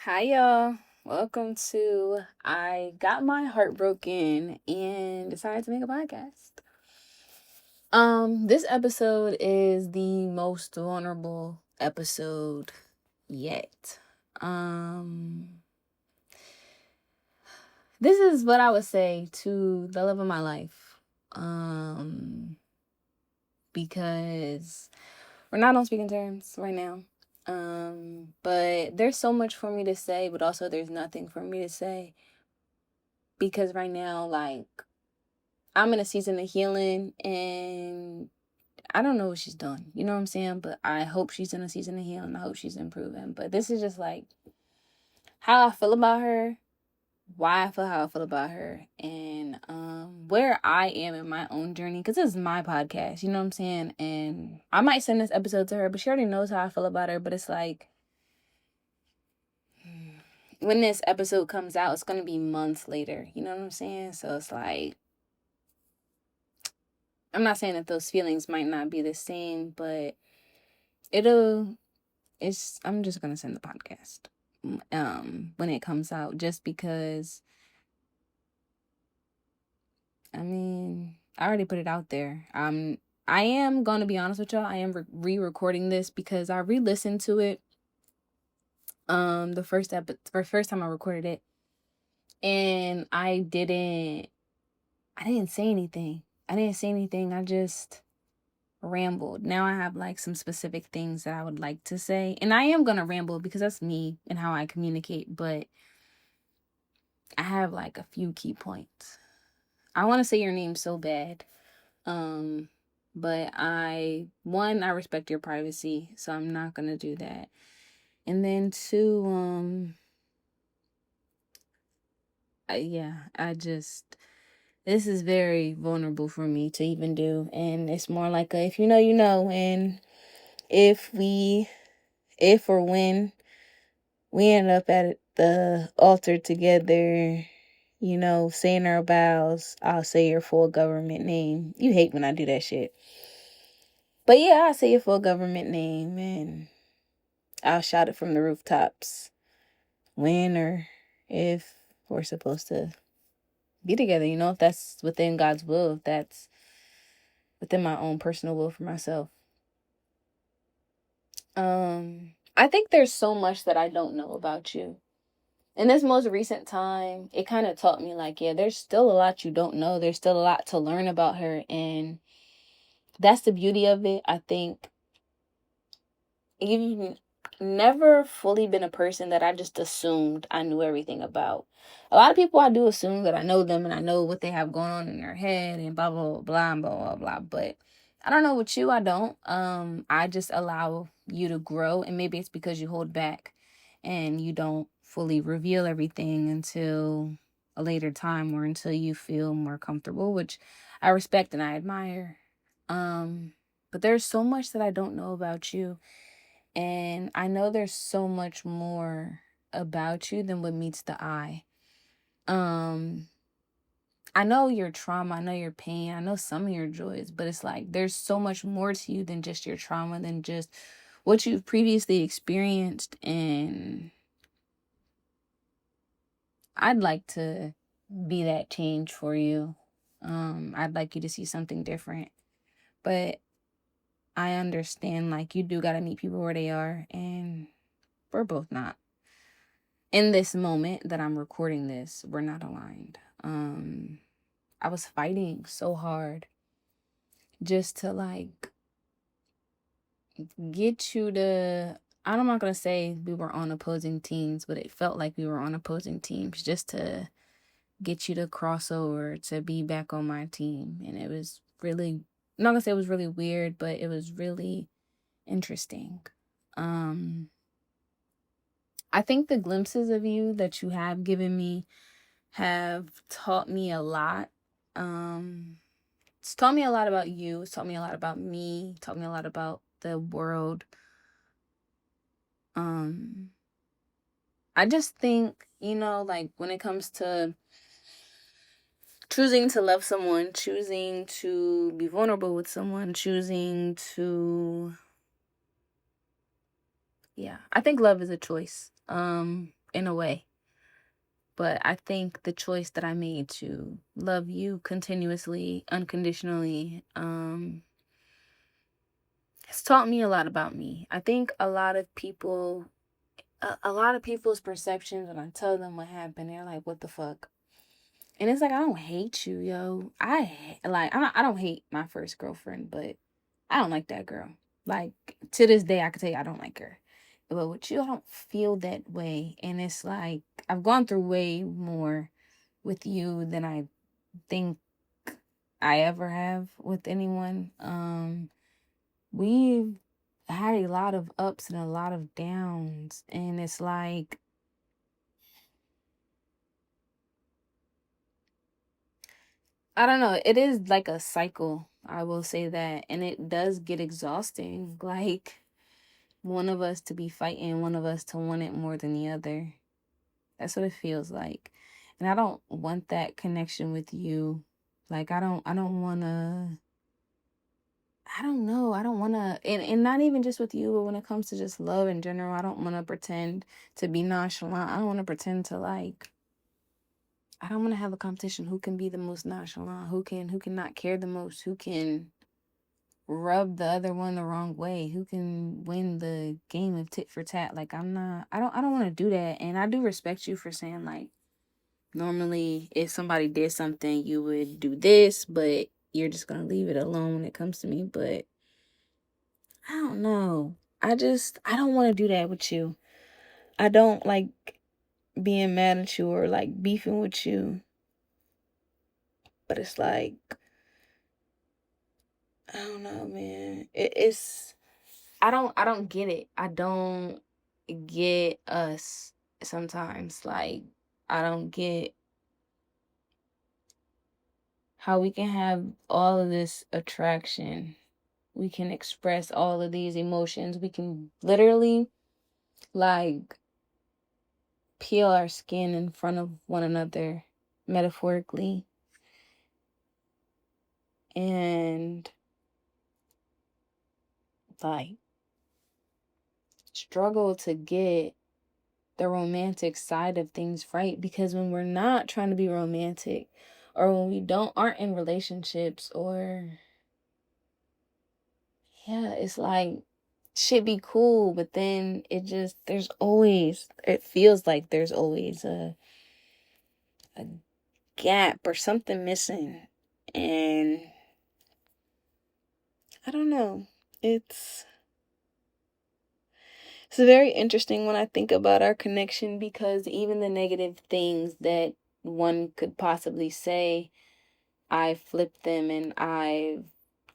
Hi y'all. Welcome to I got my heart broken and decided to make a podcast. This episode is the most vulnerable episode yet. Um this is what I would say to the love of my life. Because we're not on speaking terms right now. But there's so much for me to say, but also there's nothing for me to say because right now, like, I'm in a season of healing and I don't know what she's doing. You know what I'm saying? But I hope she's in a season of healing. I hope she's improving. But this is just like how I feel about her, why I feel how I feel about her, and where I am in my own journey. Because this is my podcast. You know what I'm saying? And I might send this episode to her, but she already knows how I feel about her. But it's like when this episode comes out, it's gonna be months later. You know what I'm saying? So it's like I'm not saying that those feelings might not be the same, but it'll I'm just gonna send the podcast when it comes out, just because I mean I already put it out there. I am gonna be honest with y'all, I am re-recording this because I re-listened to it the first time I recorded it, and I didn't say anything. I just rambled. Now I have like some specific things that I would like to say. And I am gonna ramble because that's me and how I communicate, but I have like a few key points. I wanna say your name so bad. Um, but I respect your privacy, so I'm not gonna do that. And then two, I just this is very vulnerable for me to even do. And it's more like a if you know, you know. And if we if or when we end up at the altar together, saying our vows, I'll say your full government name. You hate when I do that shit. But yeah, I'll say your full government name and I'll shout it from the rooftops when or if we're supposed to be together, if that's within God's will, if that's within my own personal will for myself. I think there's so much that I don't know about you. In this most recent time, it kind of taught me like, yeah, there's still a lot you don't know. There's still a lot to learn about her. And that's the beauty of it. I think you've never fully been a person that I just assumed I knew everything about. A lot of people, I do assume that I know them and I know what they have going on in their head and blah, blah, blah, blah, blah, blah. But I don't know with you, I don't. I just allow you to grow. And maybe it's because you hold back and you don't fully reveal everything until a later time or until you feel more comfortable, which I respect and I admire. But there's so much that I don't know about you. And I know there's so much more about you than what meets the eye. Um, I know your trauma, I know your pain, I know some of your joys, but it's like there's so much more to you than just your trauma, than just what you've previously experienced. And I'd like to be that change for you. I'd like you to see something different. But I understand, like, you do got to meet people where they are, and we're both not. In this moment that I'm recording this, we're not aligned. I was fighting so hard just to like get you to, I'm not gonna say we were on opposing teams, but it felt like we were on opposing teams just to get you to cross over to be back on my team. And it was really, I'm not gonna say it was really weird, but it was really interesting. I think the glimpses of you that you have given me have taught me a lot. It's taught me a lot about you. It's taught me a lot about me. Taught me a lot about the world. I just think, like when it comes to choosing to love someone, choosing to be vulnerable with someone, choosing to, yeah, I think love is a choice. in a way. But I think the choice that I made to love you continuously, unconditionally, has taught me a lot about me. I think a lot of people's perceptions when I tell them what happened, they're like, "What the fuck?" And it's like, I don't hate you, yo. I don't hate my first girlfriend, but I don't like that girl. Like, to this day, I can tell you I don't like her. But with you, I don't feel that way. And it's like I've gone through way more with you than I think I ever have with anyone. We've had a lot of ups and a lot of downs, and it's like I don't know, it is like a cycle, I will say that, and it does get exhausting. Like one of us to be fighting, one of us to want it more than the other. That's what it feels like. And I don't want that connection with you. Like I don't wanna I don't know. I don't wanna and not even just with you, but when it comes to just love in general, I don't wanna pretend to be nonchalant. I don't wanna pretend to like I don't wanna have a competition who can be the most nonchalant, who can not care the most, who can rub the other one the wrong way, who can win the game of tit for tat. Like I don't want to do that. And I do respect you for saying like normally if somebody did something you would do this, but you're just gonna leave it alone when it comes to me. But I don't know. I don't want to do that with you. I don't like being mad at you or like beefing with you. But it's like I don't know, man. It's I don't get it. I don't get us sometimes. Like I don't get how we can have all of this attraction. We can express all of these emotions. We can literally like peel our skin in front of one another metaphorically and like struggle to get the romantic side of things right, because when we're not trying to be romantic or when we don't aren't in relationships or yeah, it's like shit be cool, but then it feels like there's always a gap or something missing. And I don't know, it's it's very interesting when I think about our connection, because even the negative things that one could possibly say, I flipped them and I've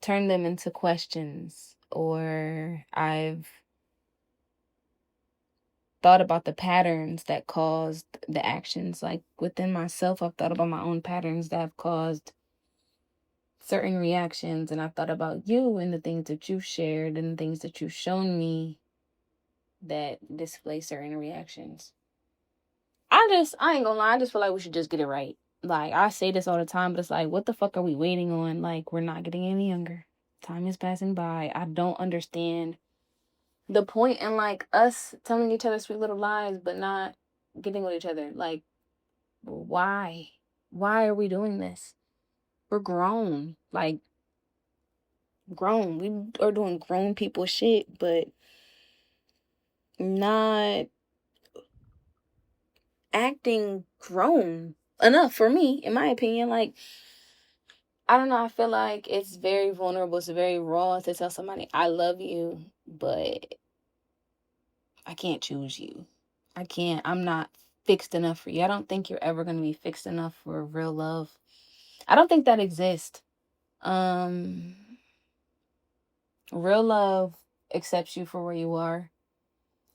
turned them into questions, or I've thought about the patterns that caused the actions. Like within myself, I've thought about my own patterns that have caused certain reactions, and I've thought about you and the things that you've shared and the things that you've shown me that display certain reactions. I ain't gonna lie, I just feel like we should just get it right. Like I say this all the time, but it's like, what the fuck are we waiting on? Like we're not getting any younger. Time is passing by. I don't understand the point in like us telling each other sweet little lies, but not getting with each other. Like why? Why are we doing this? We're grown. Like grown. We are doing grown people shit, but not acting grown enough for me, in my opinion. Like I don't know. I feel like it's very vulnerable. It's very raw to tell somebody I love you, but I can't choose you. I can't. I'm not fixed enough for you. I don't think you're ever going to be fixed enough for real love. I don't think that exists. Um, Real love accepts you for where you are.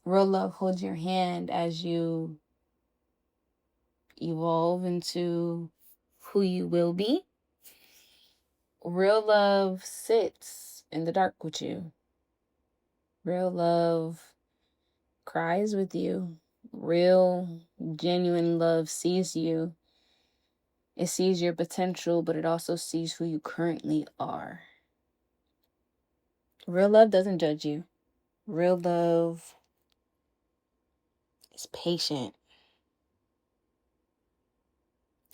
Real love holds your hand as you evolve into who you will be. Real love sits in the dark with you. Real love cries with you. Real, genuine love sees you. It sees your potential, but it also sees who you currently are. Real love doesn't judge you. Real love is patient.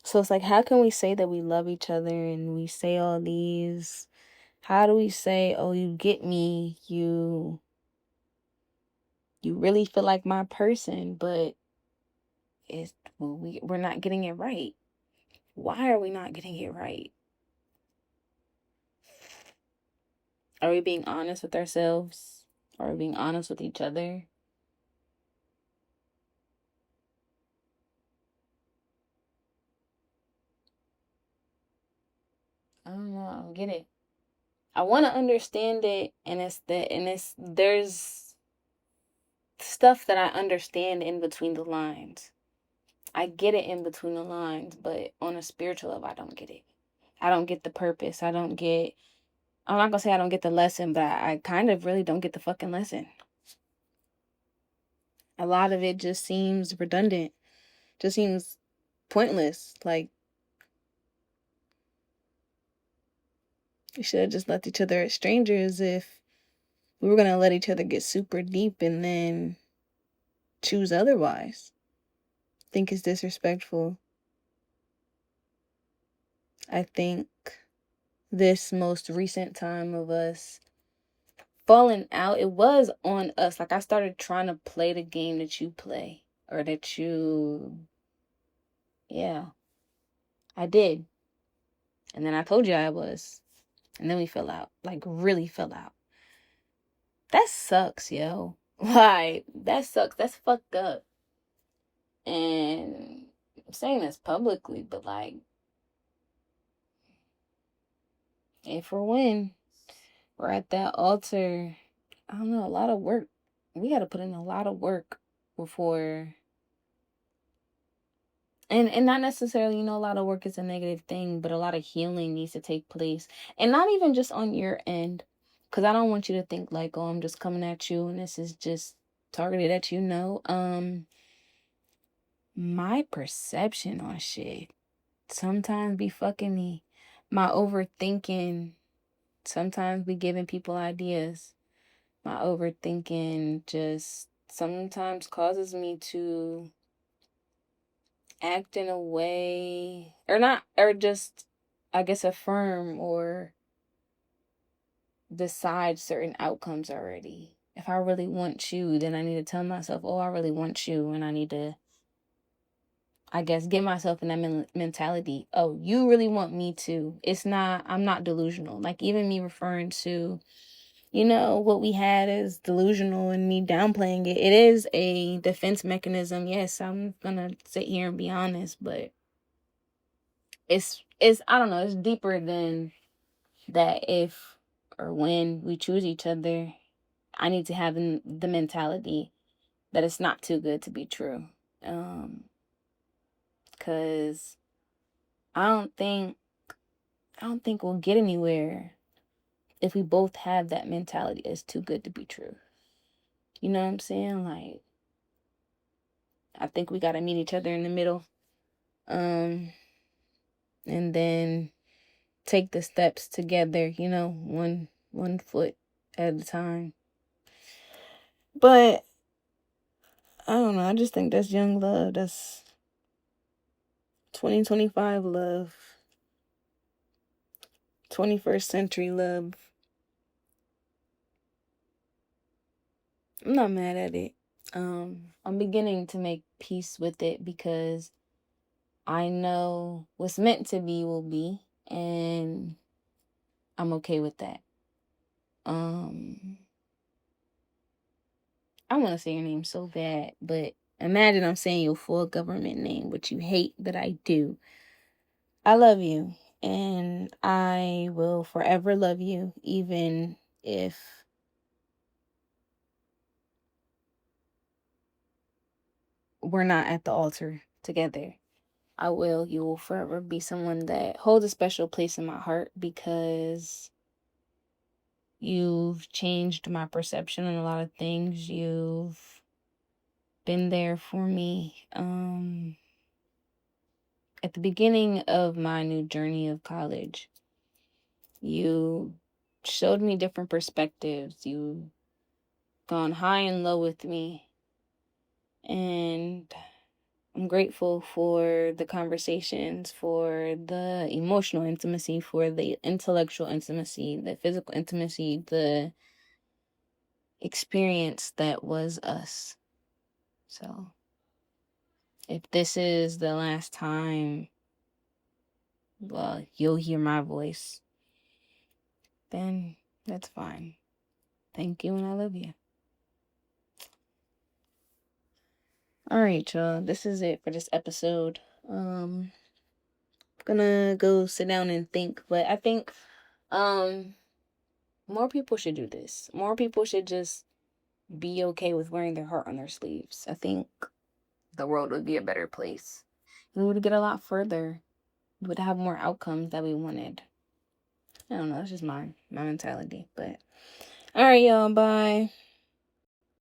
So it's like, how can we say that we love each other and we say all these? How do we say, oh, you get me, you really feel like my person, but it's well, we're not getting it right. Why are we not getting it right? Are we being honest with ourselves? Are we being honest with each other? I don't know. I don't get it. I want to understand it, and it's there's stuff that I understand in between the lines. I get it in between the lines, but on a spiritual level, I don't get it. I don't get the purpose. I'm not gonna say I don't get the lesson, but I kind of really don't get the fucking lesson. A lot of it just seems redundant, just seems pointless. Like, we should have just left each other as strangers if we were gonna let each other get super deep and then choose otherwise. Think it's disrespectful. I think this most recent time of us falling out, it was on us. Like, I started trying to play the game that you play, or that you, yeah, I did. And then I told you I was. And then we fell out. Like, really fell out. That sucks, yo. Like, that sucks. That's fucked up. And I'm saying this publicly, but like, if or when we're at that altar, I don't know, a lot of work. We got to put in a lot of work before. And not necessarily, a lot of work is a negative thing, but a lot of healing needs to take place. And not even just on your end. Because I don't want you to think like, oh, I'm just coming at you and this is just targeted at you. No. My perception on shit sometimes be fucking me. My overthinking sometimes be giving people ideas. My overthinking just sometimes causes me to act in a way, or not, or just, I guess, affirm or decide certain outcomes already. If I really want you, then I need to tell myself, oh, I really want you, and I need to, I guess, get myself in that mentality. Oh, you really want me too. I'm not delusional. Like, even me referring to, what we had is delusional and me downplaying it. It is a defense mechanism. Yes, I'm gonna sit here and be honest, but it's I don't know, it's deeper than that. If or when we choose each other, I need to have the mentality that it's not too good to be true. Cause I don't think I don't think we'll get anywhere if we both have that mentality. It's too good to be true. You know what I'm saying? Like, I think we gotta meet each other in the middle. Um, and then take the steps together, one foot at a time. But I don't know, I just think that's young love. That's 2025 love. 21st century love. I'm not mad at it. I'm beginning to make peace with it because I know what's meant to be will be, and I'm okay with that. I want to say your name so bad, but imagine I'm saying your full government name, which you hate that I do. I love you, and I will forever love you, even if we're not at the altar together. You will forever be someone that holds a special place in my heart because you've changed my perception on a lot of things. You've been there for me. At the beginning of my new journey of college, you showed me different perspectives. You've gone high and low with me. And I'm I'm grateful for the conversations, for the emotional intimacy, for the intellectual intimacy, the physical intimacy, the experience that was us. So, if this is the last time, well, you'll hear my voice, then that's fine. Thank you, and I love you. All right, y'all. This is it for this episode. Gonna go sit down and think, but I think more people should do this. More people should just be okay with wearing their heart on their sleeves. I think the world would be a better place. We would get a lot further. We would have more outcomes that we wanted. I don't know, that's just my mentality. But all right, y'all, bye.